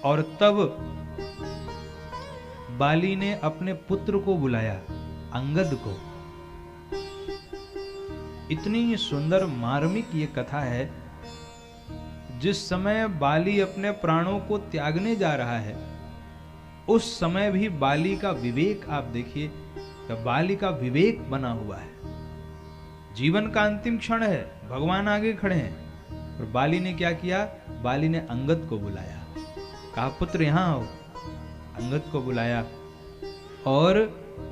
और तब बाली ने अपने पुत्र को बुलाया, अंगद को। इतनी सुंदर मार्मिक ये कथा है। जिस समय बाली अपने प्राणों को त्यागने जा रहा है, उस समय भी बाली का विवेक आप देखिए, बाली का विवेक बना हुआ है। जीवन का अंतिम क्षण है, भगवान आगे खड़े हैं, और बाली ने क्या किया? बाली ने अंगद को बुलाया, कहा पुत्र यहां आओ। अंगद को बुलाया और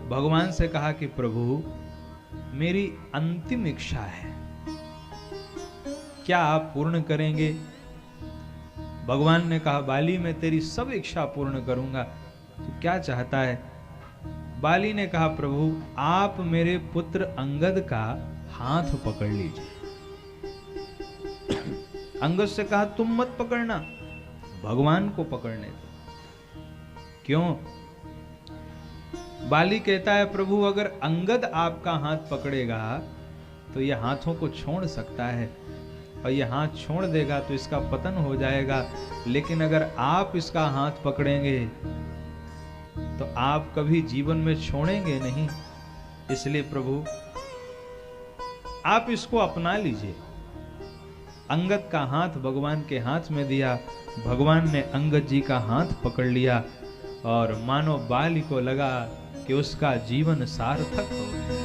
भगवान से कहा कि प्रभु मेरी अंतिम इच्छा है, क्या आप पूर्ण करेंगे? भगवान ने कहा बाली मैं तेरी सब इच्छा पूर्ण करूंगा, तो क्या चाहता है? बाली ने कहा प्रभु आप मेरे पुत्र अंगद का हाथ पकड़ लीजिए। अंगद से कहा तुम मत पकड़ना, भगवान को पकड़ने दो। क्यों? बाली कहता है प्रभु अगर अंगद आपका हाथ पकड़ेगा तो यह हाथों को छोड़ सकता है, और यह हाथ छोड़ देगा तो इसका पतन हो जाएगा, लेकिन अगर आप इसका हाथ पकड़ेंगे तो आप कभी जीवन में छोड़ेंगे नहीं। इसलिए प्रभु आप इसको अपना लीजिए। अंगद का हाथ भगवान के हाथ में दिया, भगवान ने अंगद जी का हाथ पकड़ लिया, और मानो बाली को लगा कि उसका जीवन सार्थक हो गया।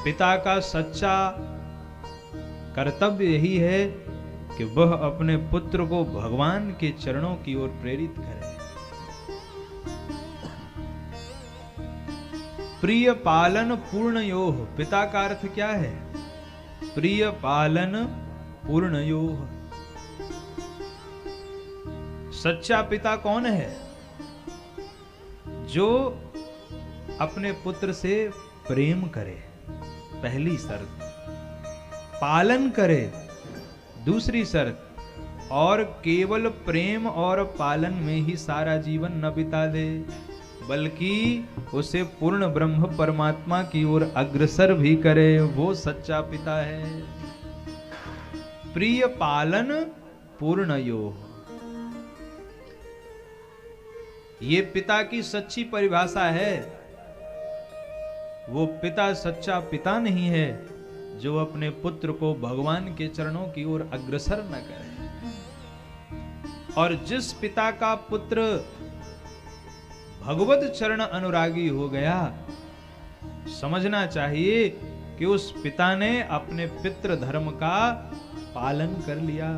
पिता का सच्चा कर्तव्य यही है कि वह अपने पुत्र को भगवान के चरणों की ओर प्रेरित करे। प्रिय पालन पूर्णयोः, पिता का अर्थ क्या है? प्रिय पालन पूर्णयोः। सच्चा पिता कौन है? जो अपने पुत्र से प्रेम करे, पहली शर्त, पालन करे दूसरी शर्त, और केवल प्रेम और पालन में ही सारा जीवन न बिता दे, बल्कि उसे पूर्ण ब्रह्म परमात्मा की ओर अग्रसर भी करे, वो सच्चा पिता है। प्रिय पालन पूर्णयोः, ये पिता की सच्ची परिभाषा है। वो पिता सच्चा पिता नहीं है जो अपने पुत्र को भगवान के चरणों की ओर अग्रसर न करे। और जिस पिता का पुत्र भगवत चरण अनुरागी हो गया, समझना चाहिए कि उस पिता ने अपने पितृ धर्म का पालन कर लिया।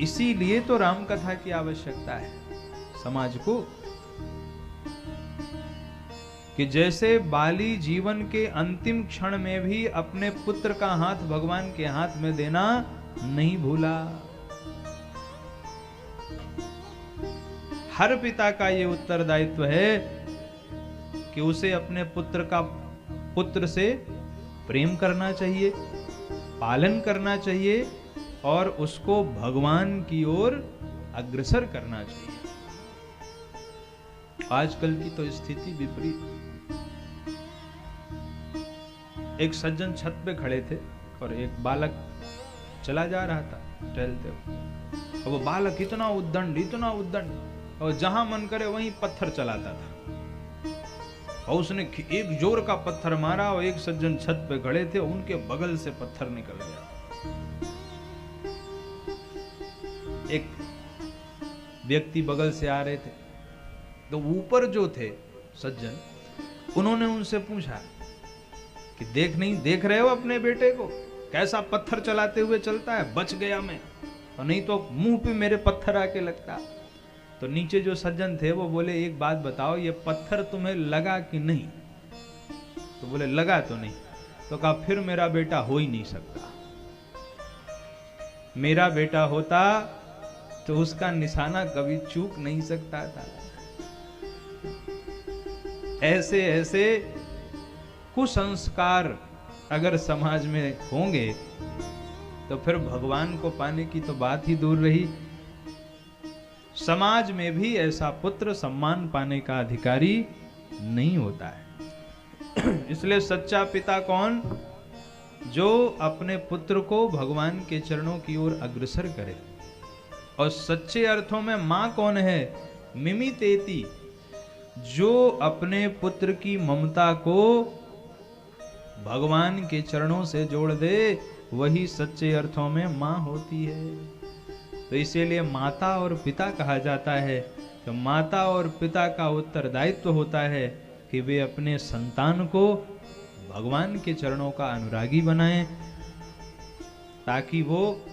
इसीलिए तो राम कथा की आवश्यकता है समाज को, कि जैसे बाली जीवन के अंतिम क्षण में भी अपने पुत्र का हाथ भगवान के हाथ में देना नहीं भूला। हर पिता का यह उत्तरदायित्व है कि उसे अपने पुत्र से प्रेम करना चाहिए, पालन करना चाहिए, और उसको भगवान की ओर अग्रसर करना चाहिए। आजकल की तो स्थिति विपरीत। एक सज्जन छत पे खड़े थे और एक बालक चला जा रहा था टहलते हुए, और वो बालक इतना उद्दंड, और जहां मन करे वहीं पत्थर चलाता था। और उसने एक जोर का पत्थर मारा और एक सज्जन छत पे खड़े थे, उनके बगल से पत्थर निकल गया। एक व्यक्ति बगल से आ रहे थे, तो ऊपर जो थे सज्जन, उन्होंने उनसे पूछा कि देख रहे हो अपने बेटे को कैसा पत्थर चलाते हुए चलता है? बच गया मैं, और नहीं तो मुंह पे मेरे पत्थर आके लगता। तो नीचे जो सज्जन थे वो बोले एक बात बताओ, ये पत्थर तुम्हें लगा कि नहीं? तो बोले लगा तो नहीं। तो कहा फिर मेरा बेटा हो ही नहीं सकता। मेरा बेटा होता तो उसका निशाना कभी चूक नहीं सकता था। ऐसे ऐसे कुसंस्कार अगर समाज में होंगे तो फिर भगवान को पाने की तो बात ही दूर रही। समाज में भी ऐसा पुत्र सम्मान पाने का अधिकारी नहीं होता है। इसलिए सच्चा पिता कौन? जो अपने पुत्र को भगवान के चरणों की ओर अग्रसर करे। और सच्चे अर्थों में मां कौन है? मिमितेति, जो अपने पुत्र की ममता को भगवान के चरणों से जोड़ दे, वही सच्चे अर्थों में मां होती है। तो इसीलिए माता और पिता कहा जाता है। तो माता और पिता का उत्तरदायित्व होता है कि वे अपने संतान को भगवान के चरणों का अनुरागी बनाएं, ताकि वो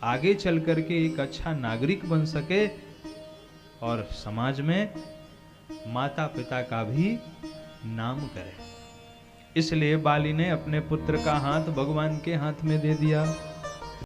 आगे चल करके एक अच्छा नागरिक बन सके और समाज में माता पिता का भी नाम करे। इसलिए बाली ने अपने पुत्र का हाथ भगवान के हाथ में दे दिया।